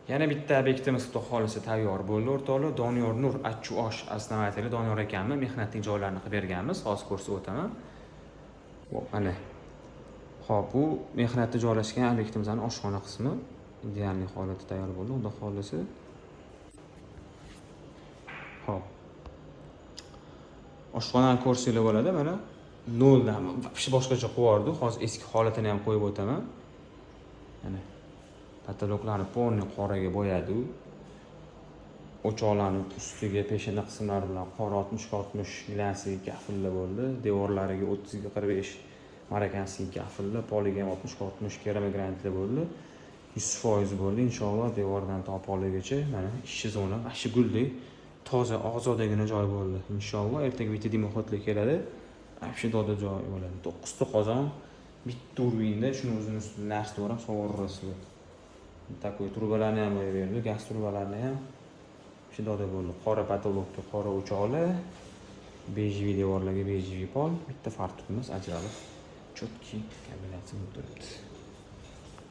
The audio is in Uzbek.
Yana bitta obyektimiz xudo xolisa tayyor bo'ldi o'rtoqlar. Doniyor Nur Achchuosh основатели Doniyor akamni mehnatning joylarini qilib berganmiz. Hozir ko'rsatib o'taman. Mana. Xo'p, bu mehnatda joylashgan obyektimizning oshxona qismi idealniy holatda tayyor bo'ldi. Xudo xolisa. Xo'p. Oshxonani ko'rsanglar bo'ladi, mana noldan boshqacha qilib yubordi. Hozir eski holatini ham qo'yib o'taman. Mana patoloklarni polni qoraga bo'yadi. O'choqlarning ustiga peshana qismlari bilan qora 60-60 glansiy kafillar bo'ldi. Devorlariga 30-45 marakasi kafillar, poliga ham 60-60 keramik granitlar bo'ldi. 100% bo'ldi inshaalloh devordan to poligacha. Mana ishchi zona, ashi guldek toza, ozodagina joy bo'ldi. Inshaalloh ertaga bitta dimoxotlik keladi. Shu doda joy bo'ladi. 9 ta qozon, bitta urvinda shuni o'zini ustida narsa o'rab sovurasiz. Takoy trubalarni ham berdi, gaz trubalarni ham. Shu doda bo'ldi. Qora patolokga qora o'choqlar, bejiviy devorlarga bejiviy pol, bitta fartuqimiz ajralib, chotki kombinatsiya bo'lib turibdi.